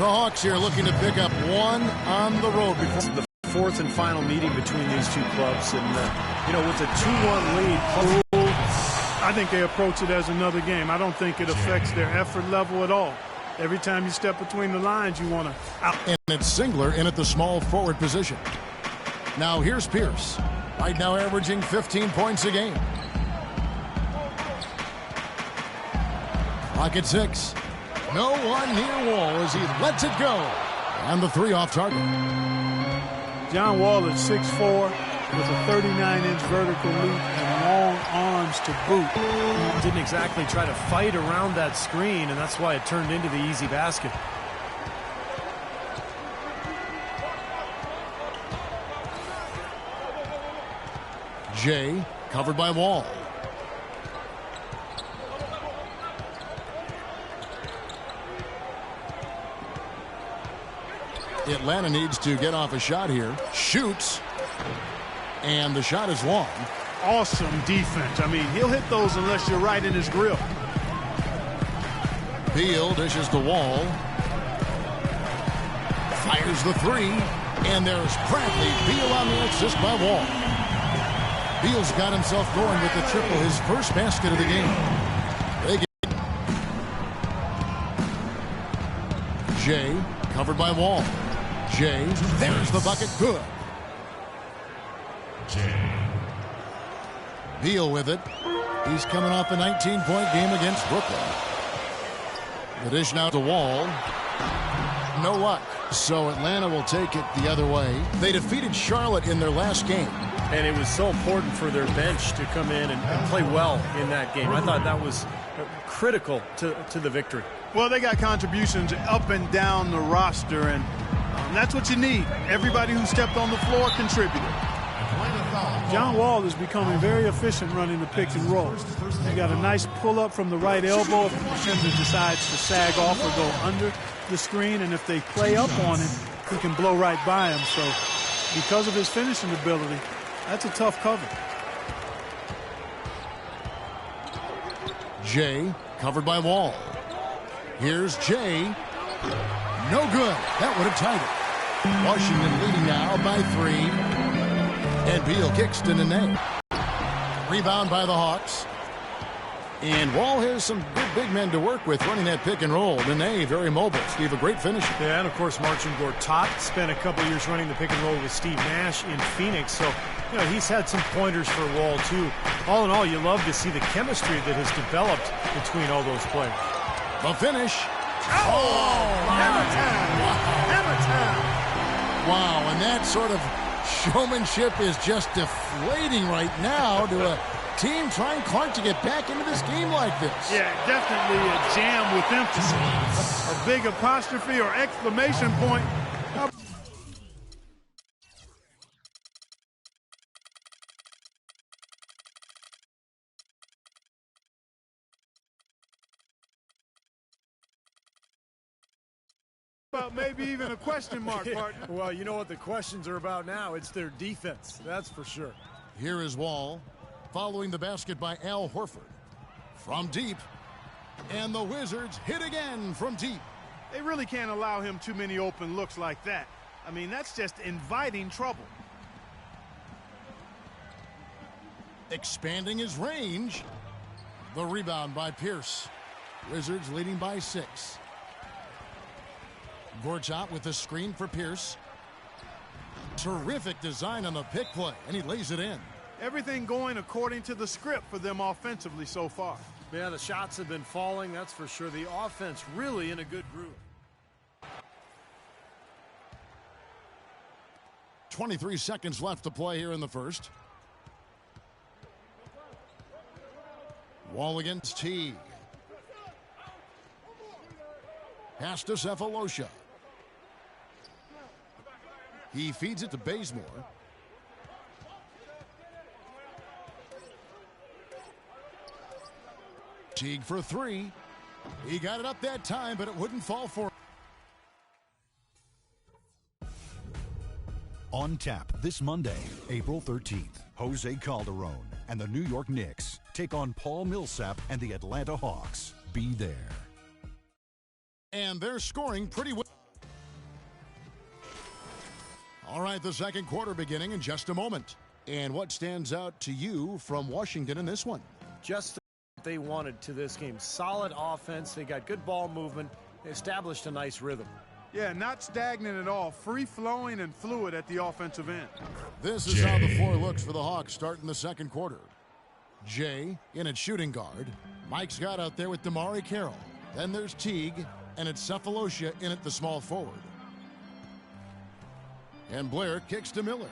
The Hawks here looking to pick up one on the road before the fourth and final meeting between these two clubs. And, with a 2-1 lead. I think they approach it as another game. I don't think it affects their effort level at all. Every time you step between the lines, you want to out. And it's Singler in at the small forward position. Now here's Pierce. Right now averaging 15 points a game. Clock at 6. No one near Wall as he lets it go. And the 3 off target. John Wall is 6'4", with a 39-inch vertical leap and long arms to boot. Didn't exactly try to fight around that screen, and that's why it turned into the easy basket. Jay covered by Wall. Atlanta needs to get off a shot here. Shoots. And the shot is long. Awesome defense. I mean, he'll hit those unless you're right in his grill. Beal dishes the Wall. Fires the 3. And there's Bradley Beal on the assist by Wall. Beal's got himself going with the triple, his first basket of the game. Jay covered by Wall. Jay, there's the bucket, good. Beal with it. He's coming off a 19-point game against Brooklyn. The dish now to Wall. No luck. So Atlanta will take it the other way. They defeated Charlotte in their last game. And it was so important for their bench to come in and play well in that game. I thought that was critical to the victory. Well, they got contributions up and down the roster, and that's what you need. Everybody who stepped on the floor contributed. John Wall is becoming very efficient running the pick and roll. He got a nice pull-up from the right elbow if the defender decides to sag off or go under the screen, and if they play up on him, he can blow right by him. So because of his finishing ability, that's a tough cover. Jay covered by Wall. Here's Jay. No good. That would have tied it. Washington leading now by 3. And Beal kicks to Nene. Rebound by the Hawks. And Wall has some good big men to work with running that pick and roll. Nene very mobile. Steve, a great finisher. Yeah, and of course Marcin Gortat spent a couple years running the pick and roll with Steve Nash in Phoenix. So, he's had some pointers for Wall too. All in all, you love to see the chemistry that has developed between all those players. The finish. Oh, hammer time. Hammer time. Wow, and that sort of showmanship is just deflating right now to a team trying Clark to get back into this game like this. Yeah, definitely a jam with emphasis. A big apostrophe or exclamation point. About maybe even a question mark, partner. Well, you know what the questions are about now. It's their defense, that's for sure. Here is Wall, following the basket by Al Horford. From deep, and the Wizards hit again from deep. They really can't allow him too many open looks like that. I mean, that's just inviting trouble. Expanding his range. The rebound by Pierce. Wizards leading by 6. Gortat with the screen for Pierce. Terrific design on the pick play, and he lays it in. Everything going according to the script for them offensively so far. Yeah, the shots have been falling, that's for sure. The offense really in a good groove. 23 seconds left to play here in the first. Wall against Teague. Pass to Cephalosha. He feeds it to Bazemore. Teague for 3. He got it up that time, but it wouldn't fall for him. On tap this Monday, April 13th, Jose Calderon and the New York Knicks take on Paul Millsap and the Atlanta Hawks. Be there. And they're scoring pretty well. All right, the second quarter beginning in just a moment. And what stands out to you from Washington in this one? Just what they wanted to this game. Solid offense. They got good ball movement. They established a nice rhythm. Yeah, not stagnant at all. Free-flowing and fluid at the offensive end. This is how the floor looks for the Hawks starting the second quarter. Jay in at shooting guard. Mike Scott out there with Damari Carroll. Then there's Teague, and it's Cephalosha in at the small forward. And Blair kicks to Miller.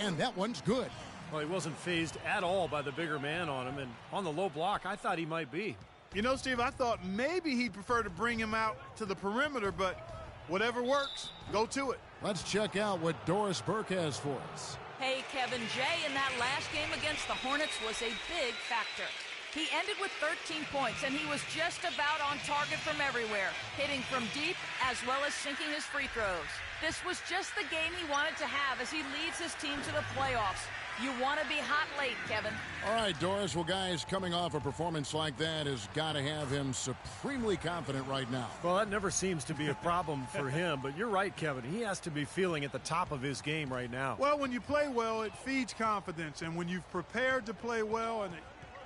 And that one's good. Well, he wasn't fazed at all by the bigger man on him. And on the low block, I thought he might be. You know, Steve, I thought maybe he'd prefer to bring him out to the perimeter, but whatever works, go to it. Let's check out what Doris Burke has for us. Hey, Kevin, Jay in that last game against the Hornets was a big factor. He ended with 13 points, and he was just about on target from everywhere, hitting from deep as well as sinking his free throws. This was just the game he wanted to have as he leads his team to the playoffs. You want to be hot late, Kevin. All right, Doris. Well, guys, coming off a performance like that has got to have him supremely confident right now. Well, that never seems to be a problem for him, but you're right, Kevin. He has to be feeling at the top of his game right now. Well, when you play well, it feeds confidence, and when you've prepared to play well and it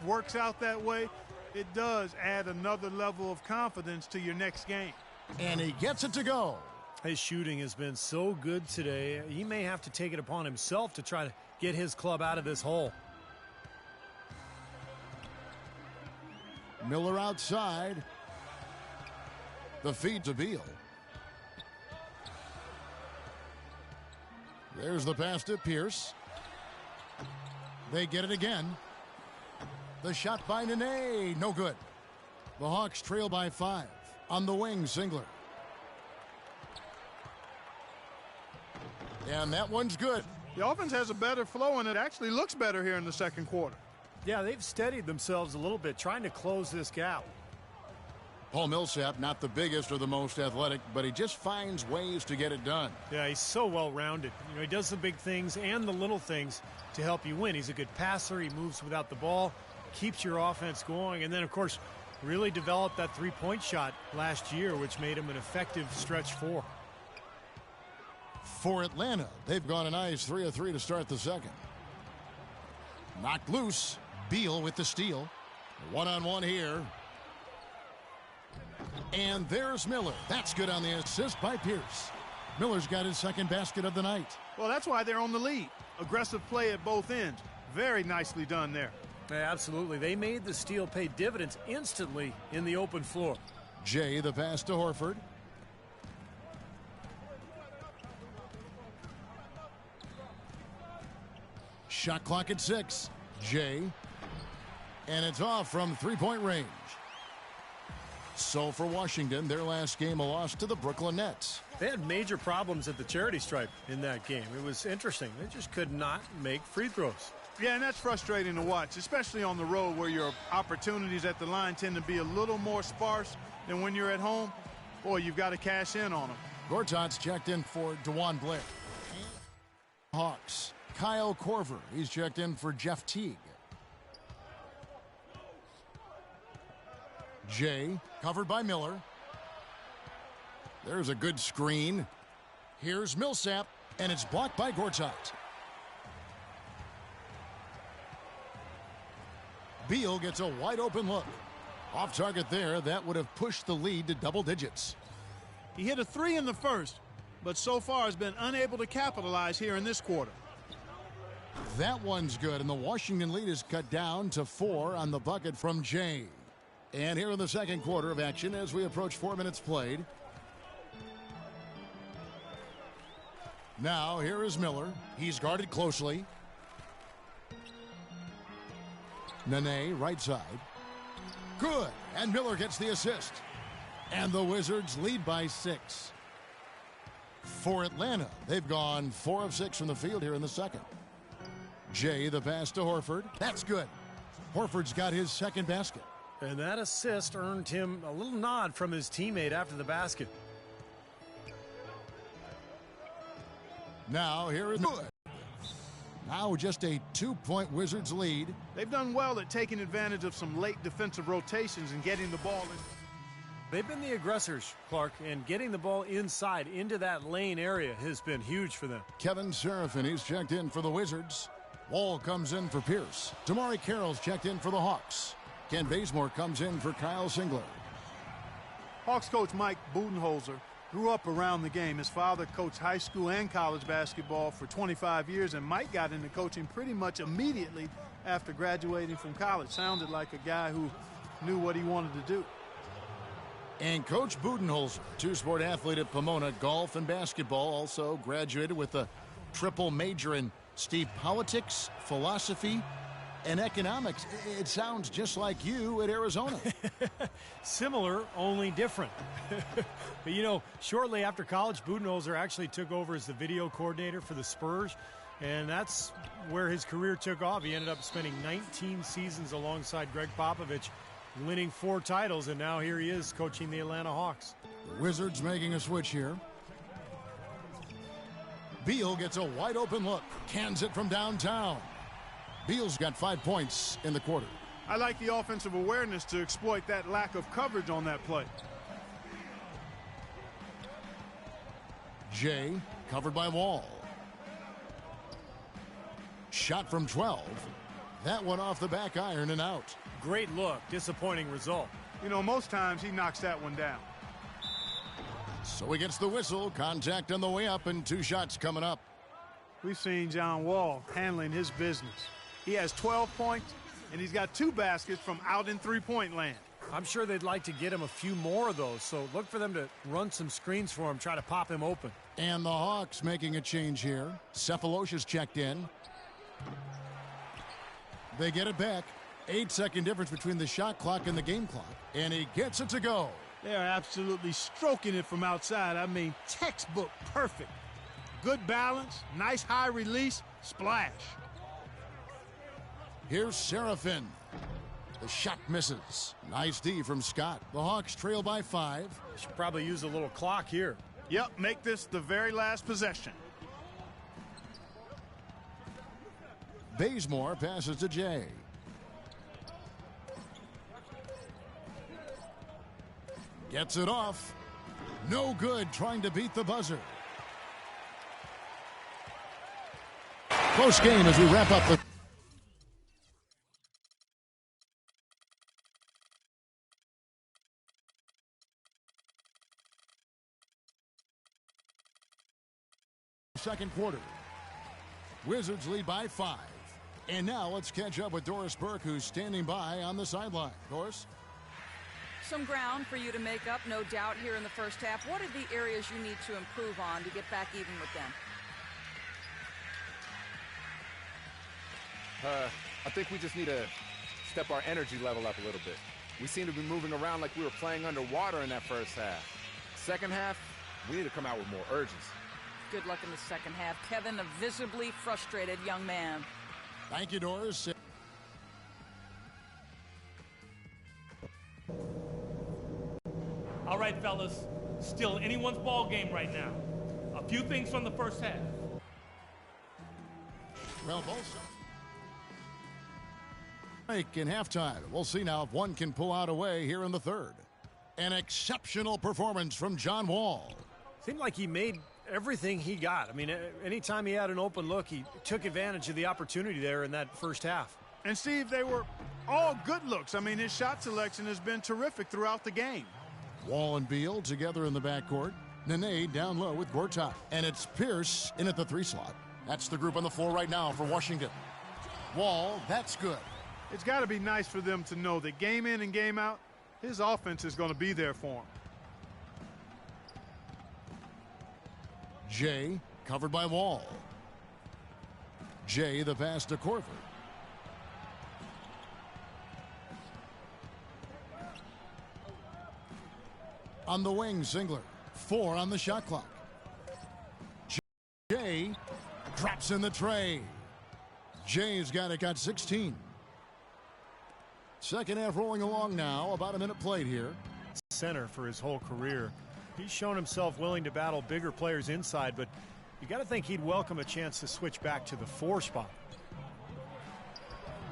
works out that way, it does add another level of confidence to your next game. And he gets it to go. His shooting has been so good today. He may have to take it upon himself to try to get his club out of this hole. Miller outside. The feed to Beal. There's the pass to Pierce. They get it again. The shot by Nene. No good. The Hawks trail by 5. On the wing, Singler. And that one's good. The offense has a better flow, and it actually looks better here in the second quarter. Yeah, they've steadied themselves a little bit, trying to close this gap. Paul Millsap, not the biggest or the most athletic, but he just finds ways to get it done. Yeah, he's so well-rounded. You know, he does the big things and the little things to help you win. He's a good passer. He moves without the ball, keeps your offense going, and then, of course, really developed that three-point shot last year, which made him an effective stretch four. For Atlanta, they've gone a nice 3 of 3 to start the second. Knocked loose. Beal with the steal. One-on-one here. And there's Miller. That's good on the assist by Pierce. Miller's got his second basket of the night. Well, that's why they're on the lead. Aggressive play at both ends. Very nicely done there. Yeah, absolutely. They made the steal pay dividends instantly in the open floor. Jay, the pass to Horford. Shot clock at 6. Jay. And it's off from three-point range. So for Washington, their last game a loss to the Brooklyn Nets. They had major problems at the charity stripe in that game. It was interesting. They just could not make free throws. Yeah, and that's frustrating to watch, especially on the road where your opportunities at the line tend to be a little more sparse than when you're at home. Boy, you've got to cash in on them. Gortat's checked in for DeJuan Blair. Hawks. Kyle Korver. He's checked in for Jeff Teague. Jay, covered by Miller. There's a good screen. Here's Millsap, and it's blocked by Gortat. Beal gets a wide-open look. Off target there, that would have pushed the lead to double digits. He hit a 3 in the first, but so far has been unable to capitalize here in this quarter. That one's good, and the Washington lead is cut down to 4 on the bucket from Jay. And here in the second quarter of action as we approach 4 minutes played. Now here is Miller. He's guarded closely. Nene, right side. Good. And Miller gets the assist. And the Wizards lead by 6. For Atlanta, they've gone 4 of 6 from the field here in the second. Jay, the pass to Horford. That's good. Horford's got his second basket. And that assist earned him a little nod from his teammate after the basket. Now here is good. Now just a 2-point Wizards lead. They've done well at taking advantage of some late defensive rotations and getting the ball in. They've been the aggressors, Clark, and getting the ball inside into that lane area has been huge for them. Kevin Serafin, he's checked in for the Wizards. Wall comes in for Pierce. Damari Carroll's checked in for the Hawks. Ken Bazemore comes in for Kyle Singler. Hawks coach Mike Budenholzer grew up around the game. His father coached high school and college basketball for 25 years, and Mike got into coaching pretty much immediately after graduating from college. Sounded like a guy who knew what he wanted to do. And Coach Budenholzer, two-sport athlete at Pomona, golf and basketball, also graduated with a triple major in politics, philosophy, and economics. It sounds just like you at Arizona. Similar, only different. But, you know, shortly after college, Budenholzer actually took over as the video coordinator for the Spurs, and that's where his career took off. He ended up spending 19 seasons alongside Greg Popovich, winning 4 titles, and now here he is coaching the Atlanta Hawks. The Wizards making a switch here. Beal gets a wide open look. Cans it from downtown. Beal's got 5 points in the quarter. I like the offensive awareness to exploit that lack of coverage on that play. Jay covered by Wall. Shot from 12. That one off the back iron and out. Great look, disappointing result. You know, most times he knocks that one down. So he gets the whistle. Contact on the way up and 2 shots coming up. We've seen John Wall handling his business. He has 12 points, and he's got 2 baskets from out in three-point land. I'm sure they'd like to get him a few more of those, so look for them to run some screens for him, try to pop him open. And the Hawks making a change here. Cephalosha's checked in. They get it back. 8-second difference between the shot clock and the game clock. And he gets it to go. They're absolutely stroking it from outside. I mean, textbook perfect. Good balance, nice high release, splash. Here's Serafin. The shot misses. Nice D from Scott. The Hawks trail by 5. Should probably use a little clock here. Yep, make this the very last possession. Bazemore passes to Jay. Gets it off. No good, trying to beat the buzzer. Close game as we wrap up the second quarter. Wizards lead by 5. And now let's catch up with Doris Burke, who's standing by on the sideline. Doris? Some ground for you to make up, no doubt, here in the first half. What are the areas you need to improve on to get back even with them? I think we just need to step our energy level up a little bit. We seem to be moving around like we were playing underwater in that first half. Second half, we need to come out with more urgency. Good luck in the second half. Kevin, a visibly frustrated young man. Thank you, Doris. All right, fellas. Still anyone's ball game right now. A few things from the first half. Well, both break in halftime. We'll see now if one can pull out away here in the third. An exceptional performance from John Wall. Seemed like he made everything he got. I mean, anytime he had an open look, he took advantage of the opportunity there in that first half. And Steve, they were all good looks. I mean, his shot selection has been terrific throughout the game. Wall and Beal together in the backcourt. Nene down low with Gortat. And it's Pierce in at the 3 slot. That's the group on the floor right now for Washington. Wall, that's good. It's got to be nice for them to know that game in and game out, his offense is going to be there for him. Jay covered by Wall. Jay the pass to Korver. On the wing, Singler. 4 on the shot clock. Jay drops in the tray. Jay's got 16. Second half rolling along now. About a minute played here. Center for his whole career. He's shown himself willing to battle bigger players inside, but you got to think he'd welcome a chance to switch back to the 4 spot.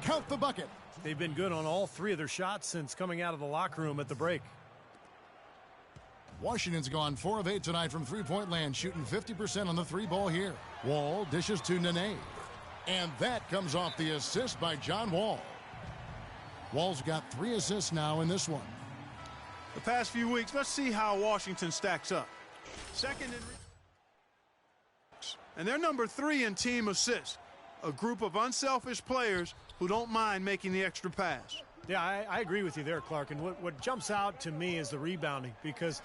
Count the bucket. They've been good on all 3 of their shots since coming out of the locker room at the break. Washington's gone 4 of 8 tonight from three-point land, shooting 50% on the three ball here. Wall dishes to Nene. And that comes off the assist by John Wall. Wall's got 3 assists now in this one. The past few weeks, let's see how Washington stacks up. Second and they're number 3 in team assists. A group of unselfish players who don't mind making the extra pass. Yeah, I agree with you there, Clark. And what jumps out to me is the rebounding, because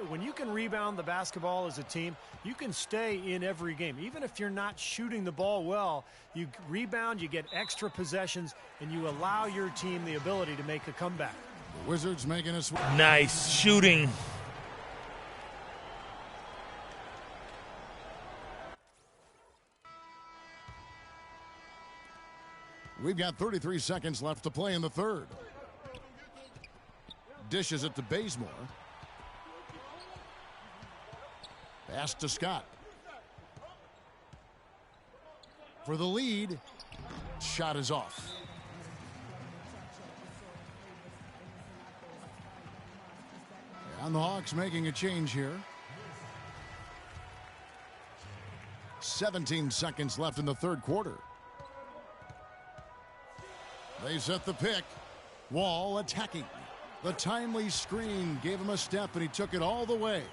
when you can rebound the basketball as a team, you can stay in every game. Even if you're not shooting the ball well, you rebound, you get extra possessions, and you allow your team the ability to make a comeback. The Wizards making a switch. Nice shooting. We've got 33 seconds left to play in the third. Dishes it to Bazemore. Pass to Scott. For the lead. Shot is off. And the Hawks making a change here. 17 seconds left in the third quarter. They set the pick. Wall attacking. The timely screen gave him a step, and he took it all the way.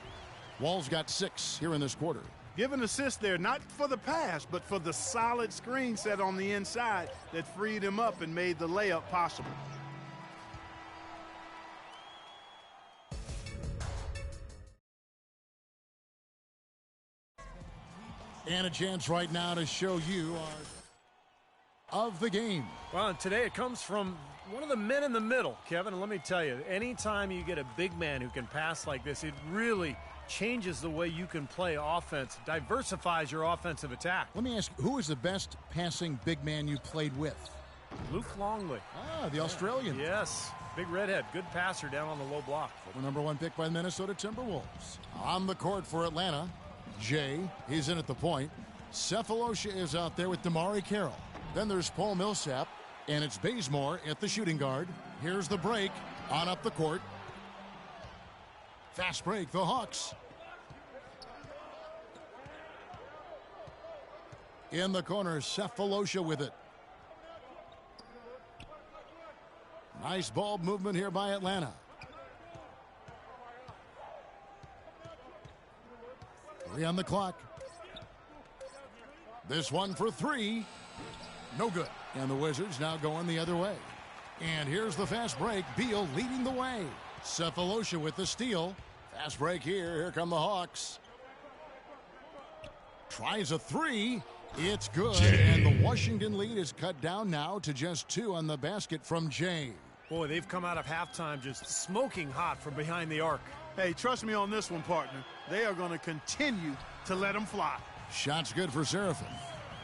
Wall's got 6 here in this quarter. Give an assist there, not for the pass, but for the solid screen set on the inside that freed him up and made the layup possible. And a chance right now to show you of the game. Well, today it comes from one of the men in the middle, Kevin. And let me tell you, anytime you get a big man who can pass like this, it really changes the way you can play offense, diversifies your offensive attack. Let me ask you, who is the best passing big man you played with? Luke Longley. The Australian. Yes, big redhead, good passer down on the low block. The number 1 pick by the Minnesota Timberwolves. On the court for Atlanta, Jay, he's in at the point. Cephalosha is out there with Damari Carroll. Then there's Paul Millsap, and it's Bazemore at the shooting guard. Here's the break on up the court. Fast break, the Hawks. In the corner, Cephalosha with it. Nice ball movement here by Atlanta. 3 on the clock. This one for 3. No good. And the Wizards now going the other way. And here's the fast break. Beal leading the way. Cephalosha with the steal. Fast break here. Here come the Hawks. Tries a 3. It's good. And the Washington lead is cut down now to just 2 on the basket from Jay. Boy, they've come out of halftime just smoking hot from behind the arc. Hey, trust me on this one, partner. They are going to continue to let them fly. Shot's good for Seraphin.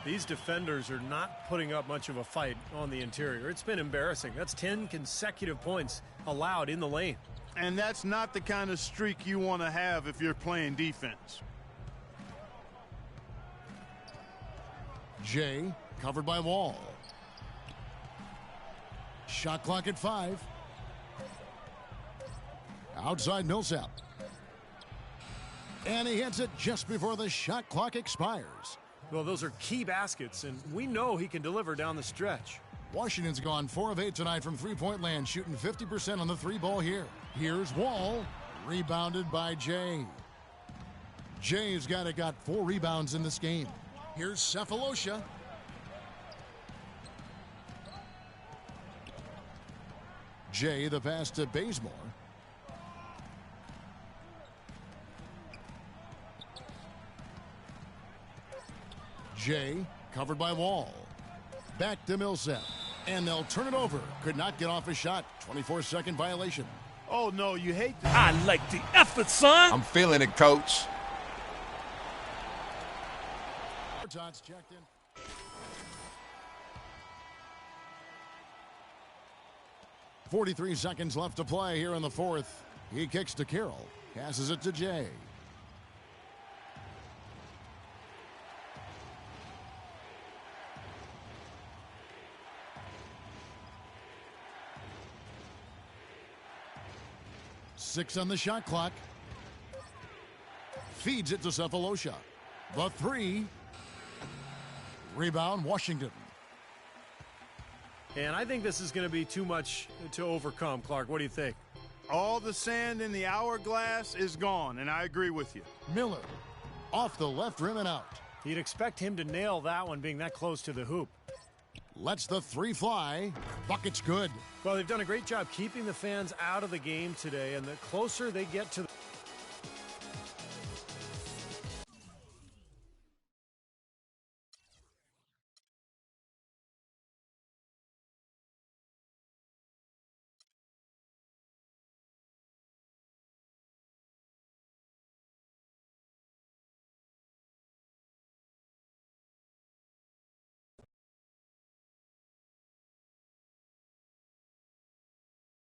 These defenders are not putting up much of a fight on the interior. It's been embarrassing. That's 10 consecutive points allowed in the lane. And that's not the kind of streak you want to have if you're playing defense. Jay covered by Wall. Shot clock at 5. Outside Millsap. And he hits it just before the shot clock expires. Well, those are key baskets, and we know he can deliver down the stretch. Washington's gone 4 of 8 tonight from three-point land, shooting 50% on the 3 ball here. Here's Wall, rebounded by Jay. Jay's got 4 rebounds in this game. Here's Cephalosha. Jay, the pass to Bazemore. Jay covered by Wall. Back to Millsap. And they'll turn it over. Could not get off a shot. 24-second violation. Oh, no, you hate that. I like the effort, son. I'm feeling it, coach. Tots checked in. .43 seconds left to play here in the fourth. He kicks to Carroll. Passes it to Jay. .6 on the shot clock. feeds it to Cephalosha. The three. Rebound, Washington. And I think this is going to be too much to overcome. Clark, what do you think? All the sand in the hourglass is gone, and I agree with you. Miller off the left rim and out. You'd expect him to nail that one being that close to the hoop. Lets the three fly. Bucket's good. Well, they've done a great job keeping the fans out of the game today, and the closer they get to the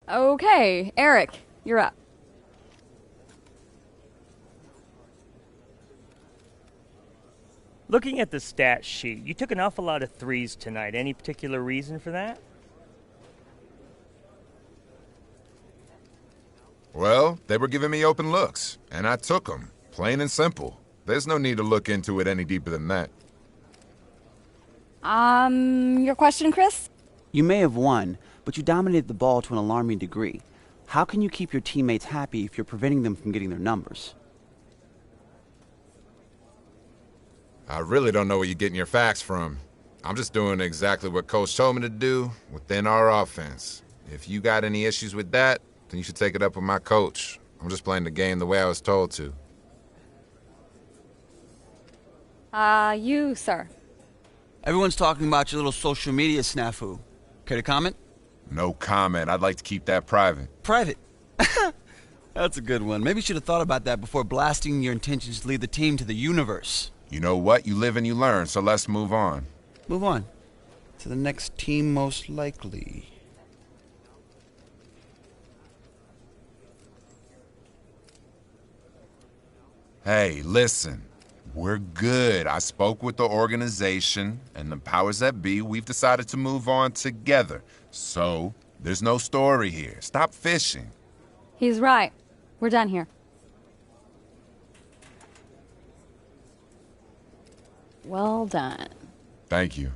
Okay, Eric, you're up. Looking at the stat sheet, you took an awful lot of threes tonight. Any particular reason for that? Well, they were giving me open looks, and I took them. Plain and simple. There's no need to look into it any deeper than that. Your question, Chris? You may have won, but you dominated the ball to an alarming degree. How can you keep your teammates happy if you're preventing them from getting their numbers? I really don't know where you're getting your facts from. I'm just doing exactly what Coach told me to do within our offense. If you got any issues with that, then you should take it up with my coach. I'm just playing the game the way I was told to. You, sir. Everyone's talking about your little social media snafu. Care to comment? No comment. I'd like to keep that private. Private. That's a good one. Maybe you should have thought about that before blasting your intentions to lead the team to the universe. You know what? You live and you learn, so let's move on. Move on. To the next team most likely. Hey, listen. We're good. I spoke with the organization and the powers that be. We've decided to move on together. So, there's no story here. Stop fishing. He's right. We're done here. Well done. Thank you.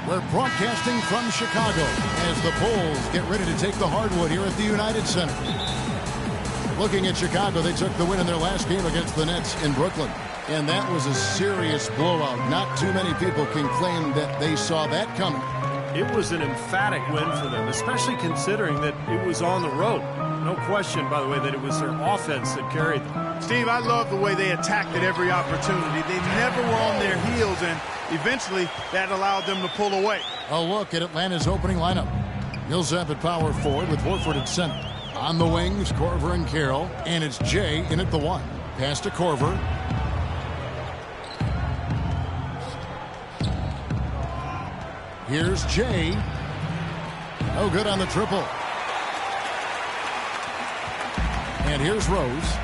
We're broadcasting from Chicago as the Bulls get ready to take the hardwood here at the United Center. Looking at Chicago, they took the win in their last game against the Nets in Brooklyn. And that was a serious blowout. Not too many people can claim that they saw that coming. It was an emphatic win for them, especially considering that it was on the road. No question, by the way, that it was their offense that carried them. Steve, I love the way they attacked at every opportunity. They never were on their heels, and eventually that allowed them to pull away. A look at Atlanta's opening lineup. Millsap at power forward with Horford at center. On the wings, Korver and Carroll, and it's Jay in at the 1. Pass to Korver. Here's Jay. No good on the triple. And here's Rose.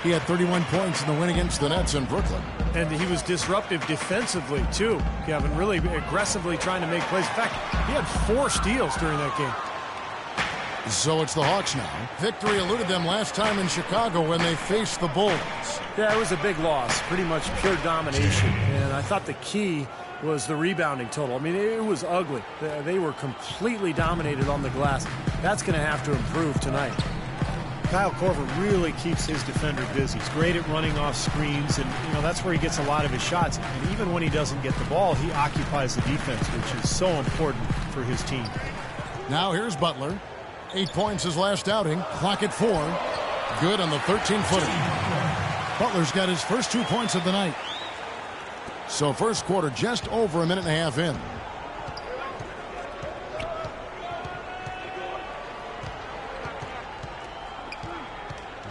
He had 31 points in the win against the Nets in Brooklyn. And he was disruptive defensively, too, Kevin, really aggressively trying to make plays. In fact, he had 4 steals during that game. So it's the Hawks now. Victory eluded them last time in Chicago when they faced the Bulls. Yeah, it was a big loss, pretty much pure domination. And I thought the key was the rebounding total. I mean, it was ugly. They were completely dominated on the glass. That's going to have to improve tonight. Kyle Korver really keeps his defender busy. He's great at running off screens, and that's where he gets a lot of his shots. And even when he doesn't get the ball, he occupies the defense, which is so important for his team. Now here's Butler. 8 points his last outing. Clock at 4. Good on the 13-footer. Butler's got his first 2 points of the night. So first quarter just over a minute and a half in.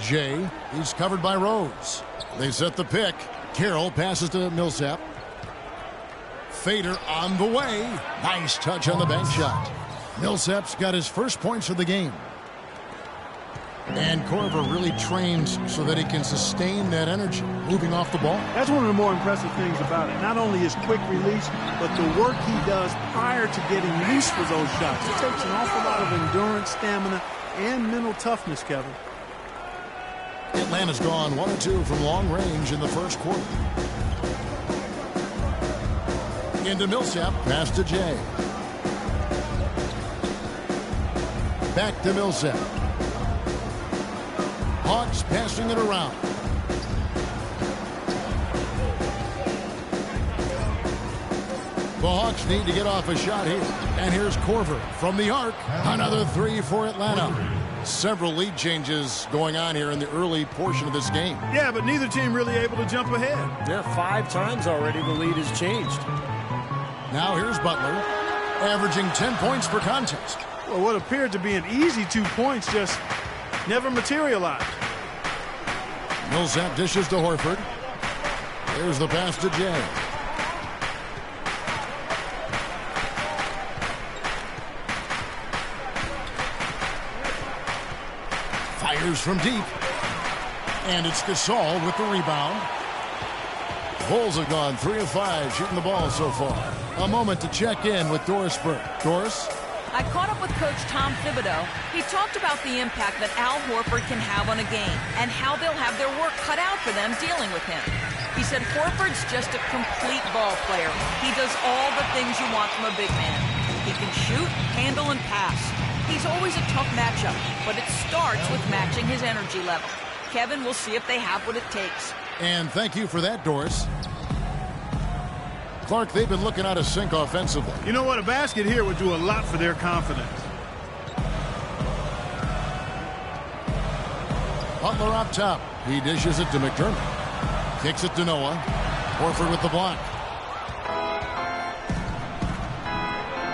Jay, he's covered by Rose. They set the pick. Carroll passes to Millsap. Fader on the way. Nice touch on the bank shot. Millsap's got his first points of the game. And Korver really trains so that he can sustain that energy, moving off the ball. That's one of the more impressive things about it. Not only his quick release, but the work he does prior to getting loose for those shots. It takes an awful lot of endurance, stamina, and mental toughness, Kevin. Atlanta's gone 1 of 2 from long range in the first quarter. Into Millsap, pass to Jay. Back to Millsap. Hawks passing it around. The Hawks need to get off a shot here. And here's Korver from the arc. Another 3 for Atlanta. Several lead changes going on here in the early portion of this game. Yeah, but neither team really able to jump ahead. Yeah, 5 times already the lead has changed. Now here's Butler, averaging 10 points per contest. Well, what appeared to be an easy 2 points just never materialized. Millsap dishes to Horford. There's the pass to Jay. Fires from deep. And it's Gasol with the rebound. Bulls have gone 3 of 5 shooting the ball so far. A moment to check in with Doris Burke. Doris? I caught up with Coach Tom Thibodeau. He talked about the impact that Al Horford can have on a game and how they'll have their work cut out for them dealing with him. He said Horford's just a complete ball player. He does all the things you want from a big man. He can shoot, handle, and pass. He's always a tough matchup, but it starts with matching his energy level. Kevin, we'll see if they have what it takes. And thank you for that, Doris. Clark, they've been looking out of sync offensively. You know what? A basket here would do a lot for their confidence. Butler up top. He dishes it to McDermott. Kicks it to Noah. Horford with the block.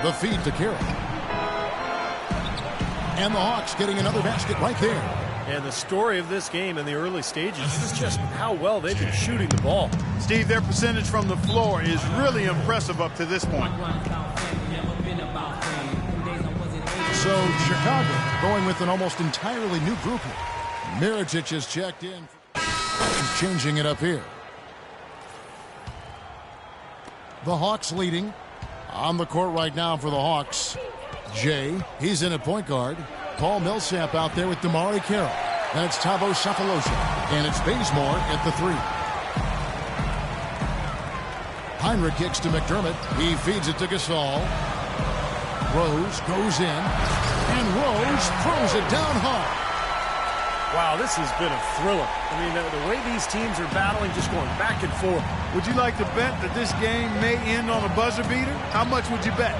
The feed to Carroll. And the Hawks getting another basket right there. And the story of this game in the early stages is just how well they've been shooting the ball. Steve, their percentage from the floor is really impressive up to this point. So Chicago going with an almost entirely new group here. Mirotic has checked in. He's changing it up here. The Hawks leading. On the court right now for the Hawks. Jay, he's in at point guard. Paul Millsap out there with Damari Carroll. And it's Thabo Sefolosha. And it's Bazemore at the 3. Heinrich kicks to McDermott. He feeds it to Gasol. Rose goes in, and Rose throws it down hard. Wow, this has been a thriller. I mean, the way these teams are battling, just going back and forth. Would you like to bet that this game may end on a buzzer beater? How much would you bet?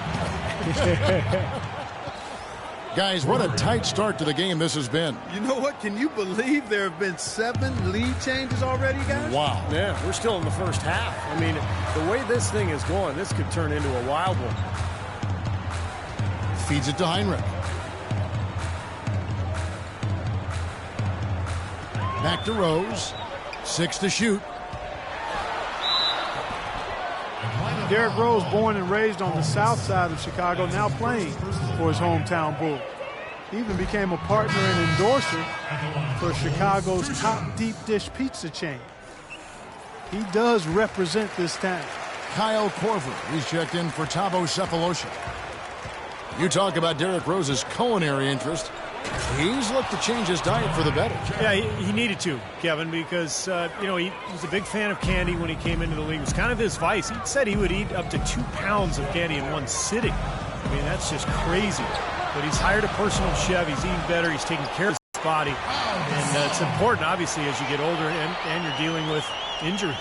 Guys, what a tight start to the game this has been. You know what? Can you believe there have been 7 lead changes already, guys? Wow. Yeah, we're still in the first half. I mean, the way this thing is going, this could turn into a wild one. Feeds it to Heinrich. Back to Rose. 6 to shoot. Derrick Rose, born and raised on the south side of Chicago, now playing for his hometown Bulls. He even became a partner and endorser for Chicago's top deep dish pizza chain. He does represent this town. Kyle Korver, he's checked in for Thabo Sefolosha. You talk about Derrick Rose's culinary interest. He's looked to change his diet for the better. Yeah, he needed to, Kevin, because, he was a big fan of candy when he came into the league. It was kind of his vice. He said he would eat up to 2 pounds of candy in one sitting. I mean, that's just crazy. But he's hired a personal chef. He's eating better. He's taking care of his body. And it's important, obviously, as you get older and you're dealing with injuries.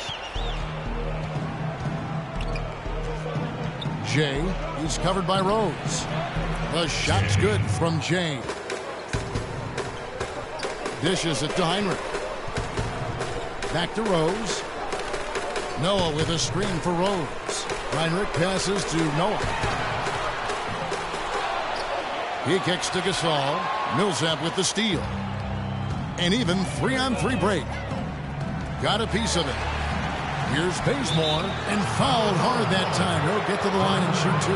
Jay, he's covered by Rose. The shot's good from Jay. Dishes it to Heinrich. Back to Rose. Noah with a screen for Rose. Heinrich passes to Noah. He kicks to Gasol. Millsap with the steal. An even 3-on-3 break. Got a piece of it. Here's Bazemore, and fouled hard that time. He'll get to the line and shoot 2.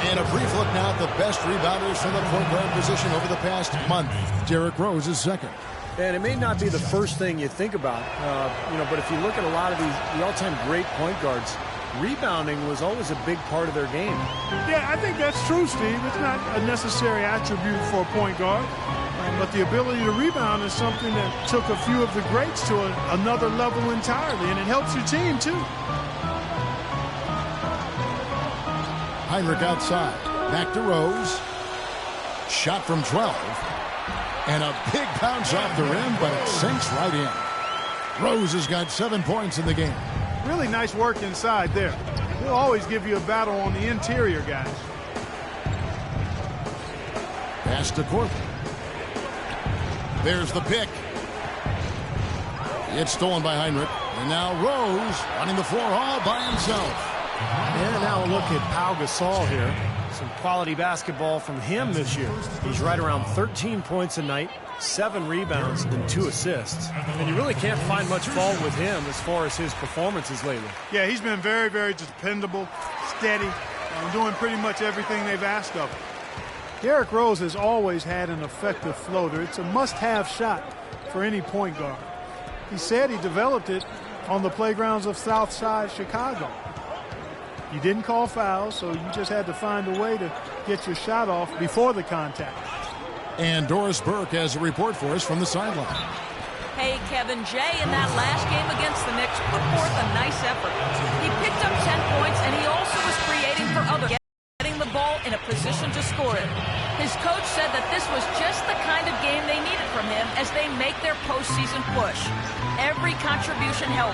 And a brief look now at the best rebounders from the point guard position over the past month. Derrick Rose is second. And it may not be the first thing you think about, but if you look at a lot of the all-time great point guards, rebounding was always a big part of their game. Yeah, I think that's true, Steve. It's not a necessary attribute for a point guard. But the ability to rebound is something that took a few of the greats to another level entirely, and it helps your team, too. Heinrich outside. Back to Rose. Shot from 12. And a big bounce off the rim, but it sinks right in. Rose has got 7 points in the game. Really nice work inside there. He'll always give you a battle on the interior, guys. Pass to Korver. There's the pick. It's stolen by Heinrich. And now Rose running the floor all by himself. And now a look at Pau Gasol here. Some quality basketball from him this year. He's right around 13 points a night, 7 rebounds, and 2 assists. And you really can't find much fault with him as far as his performances lately. Yeah, he's been very, very dependable, steady, doing pretty much everything they've asked of him. Derrick Rose has always had an effective floater. It's a must-have shot for any point guard. He said he developed it on the playgrounds of Southside Chicago. You didn't call fouls, so you just had to find a way to get your shot off before the contact. And Doris Burke has a report for us from the sideline. Hey, Kevin, Jay in that last game against the Knicks put forth a nice effort. He picked up 10 points, and he also was creating for others, getting the ball in a position to score it. His coach said that this was just the kind of game they needed from him as they make their postseason push. Every contribution helped.